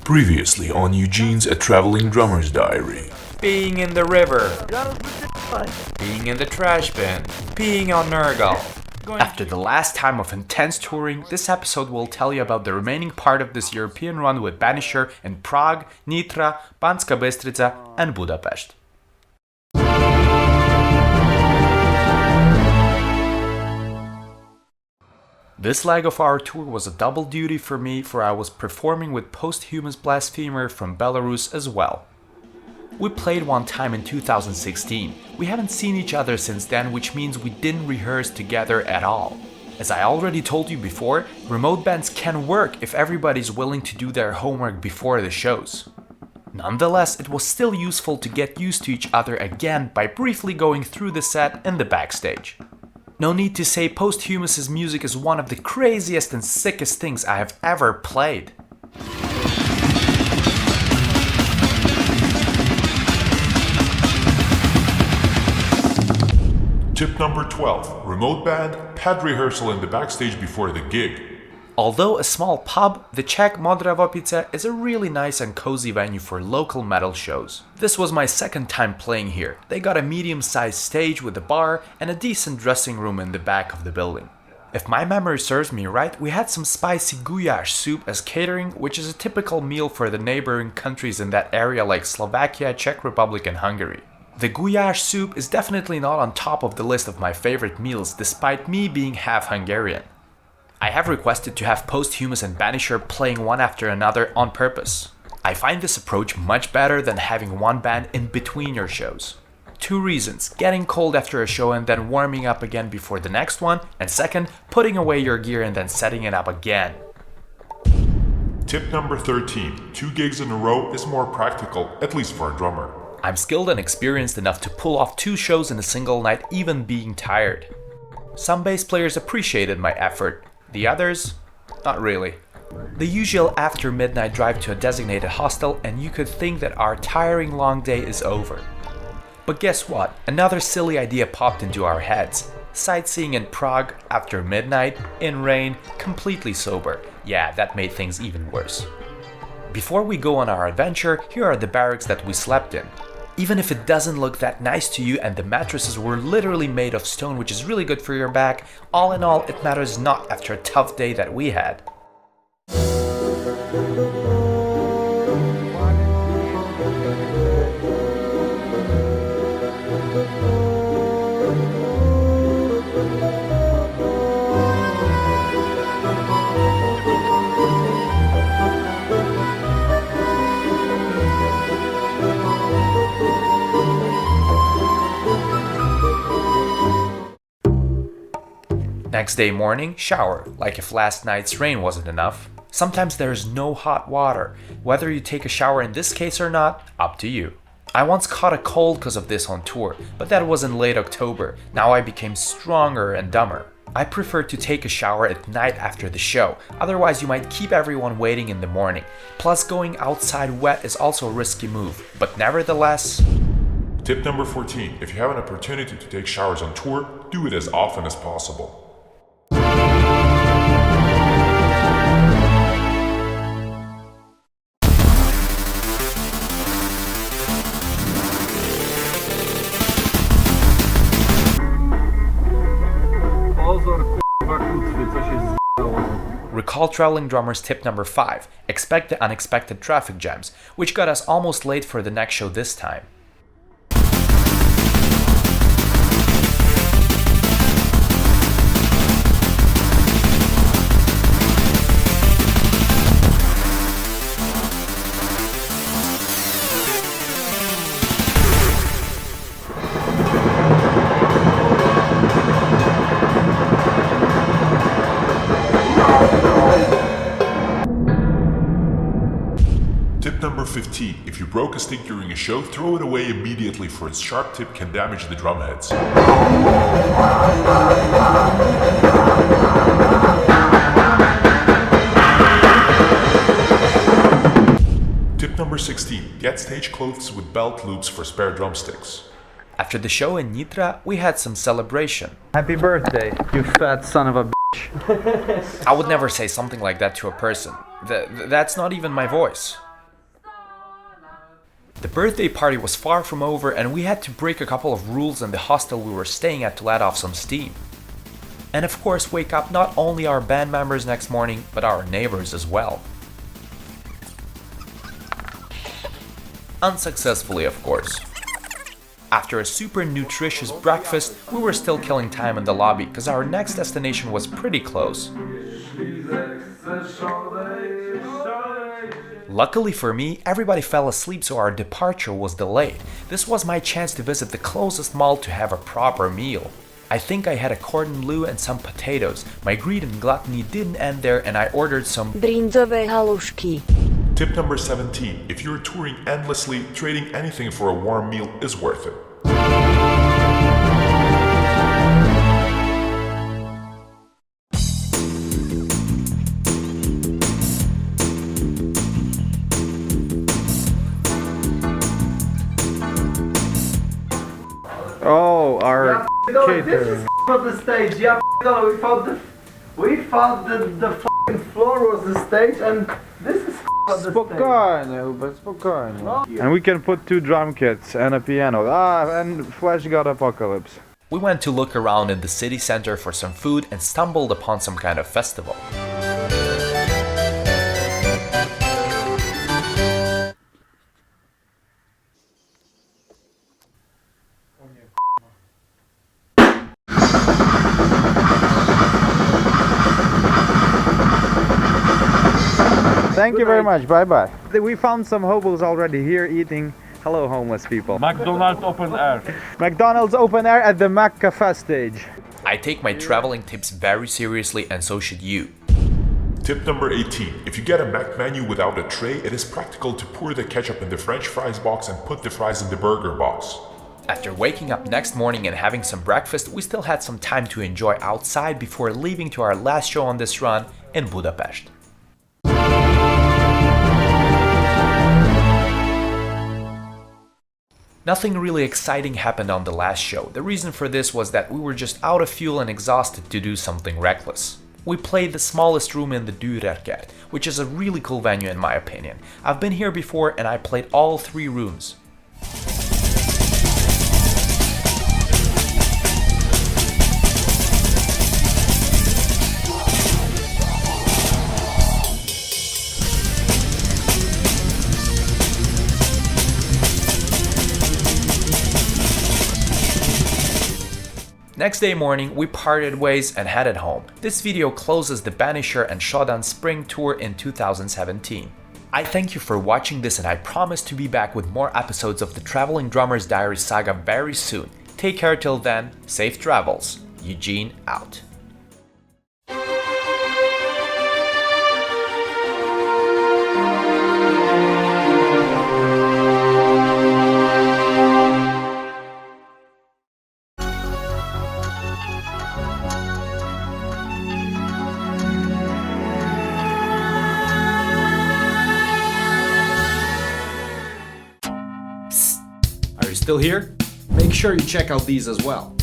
Previously on Eugene's A Traveling Drummer's Diary. Being in the river. Being in the trash bin. Peeing on Nurgle. After the last time of intense touring, this episode will tell you about the remaining part of this European run with Banisher in Prague, Nitra, Banska Bystrica and Budapest. This leg of our tour was a double duty for me, for I was performing with Posthumous Blasphemer from Belarus as well. We played one time in 2016. We haven't seen each other since then, which means we didn't rehearse together at all. As I already told you before, remote bands can work if everybody's willing to do their homework before the shows. Nonetheless, it was still useful to get used to each other again by briefly going through the set in the backstage. No need to say Posthumous's music is one of the craziest and sickest things I have ever played. Tip number 12. Remote band, pad rehearsal in the backstage before the gig. Although a small pub, the Czech Modrá Vopice is a really nice and cozy venue for local metal shows. This was my second time playing here. They got a medium-sized stage with a bar and a decent dressing room in the back of the building. If my memory serves me right, we had some spicy guyash soup as catering, which is a typical meal for the neighboring countries in that area like Slovakia, Czech Republic and Hungary. The guyash soup is definitely not on top of the list of my favorite meals, despite me being half Hungarian. I have requested to have Posthumous and Banisher playing one after another on purpose. I find this approach much better than having one band in between your shows. 2 reasons: getting cold after a show and then warming up again before the next one, and second, putting away your gear and then setting it up again. Tip number 13. 2 gigs in a row is more practical, at least for a drummer. I'm skilled and experienced enough to pull off 2 shows in a single night, even being tired. Some bass players appreciated my effort. The others, not really. The usual after midnight drive to a designated hostel and you could think that our tiring long day is over. But guess what? Another silly idea popped into our heads. Sightseeing in Prague after midnight, in rain, completely sober. Yeah, that made things even worse. Before we go on our adventure, here are the barracks that we slept in. Even if it doesn't look that nice to you and the mattresses were literally made of stone, which is really good for your back, all in all it matters not after a tough day that we had. Next day morning, shower, like if last night's rain wasn't enough. Sometimes there is no hot water. Whether you take a shower in this case or not, up to you. I once caught a cold because of this on tour, but that was in late October. Now I became stronger and dumber. I prefer to take a shower at night after the show, otherwise you might keep everyone waiting in the morning. Plus going outside wet is also a risky move, but nevertheless... Tip number 14. If you have an opportunity to take showers on tour, do it as often as possible. Recall traveling drummers tip number 5. Expect the unexpected traffic jams, which got us almost late for the next show this time. Tip number 15. If you broke a stick during a show, throw it away immediately, for its sharp tip can damage the drum heads. Tip Tip number 16. Get stage clothes with belt loops for spare drumsticks. After the show in Nitra, we had some celebration. Happy birthday, you fat son of a bitch. I would never say something like that to a person. That's not even my voice. The birthday party was far from over and we had to break a couple of rules in the hostel we were staying at to let off some steam. And of course wake up not only our band members next morning, but our neighbors as well. Unsuccessfully, of course. After a super nutritious breakfast, we were still killing time in the lobby because our next destination was pretty close. Luckily for me, everybody fell asleep, so our departure was delayed. This was my chance to visit the closest mall to have a proper meal. I think I had a cordon bleu and some potatoes. My greed and gluttony didn't end there and I ordered some brindzowe haluszki. Tip number 17. If you're touring endlessly, trading anything for a warm meal is worth it. Oh, our This catering. is not the stage. Yeah, we thought the fucking floor was the stage, and this is not the stage. Spokojnie, but spokojnie. And we can put 2 drum kits and a piano. And Flash got Apocalypse. We went to look around in the city center for some food and stumbled upon some kind of festival. Thank you very much, bye bye. We found some hobos already here eating. Hello, homeless people. McDonald's open air. McDonald's open air at the Mac Cafe stage. I take my traveling tips very seriously and so should you. Tip number 18. If you get a Mac menu without a tray, it is practical to pour the ketchup in the French fries box and put the fries in the burger box. After waking up next morning and having some breakfast, we still had some time to enjoy outside before leaving to our last show on this run in Budapest. Nothing really exciting happened on the last show. The reason for this was that we were just out of fuel and exhausted to do something reckless. We played the smallest room in the Dürerket, which is a really cool venue in my opinion. I've been here before and I played all 3 rooms. Next day morning, we parted ways and headed home. This video closes the Banisher and Shodan Spring Tour in 2017. I thank you for watching this and I promise to be back with more episodes of the Traveling Drummer's Diary saga very soon. Take care till then, safe travels. Eugene out. Still here? Make sure you check out these as well.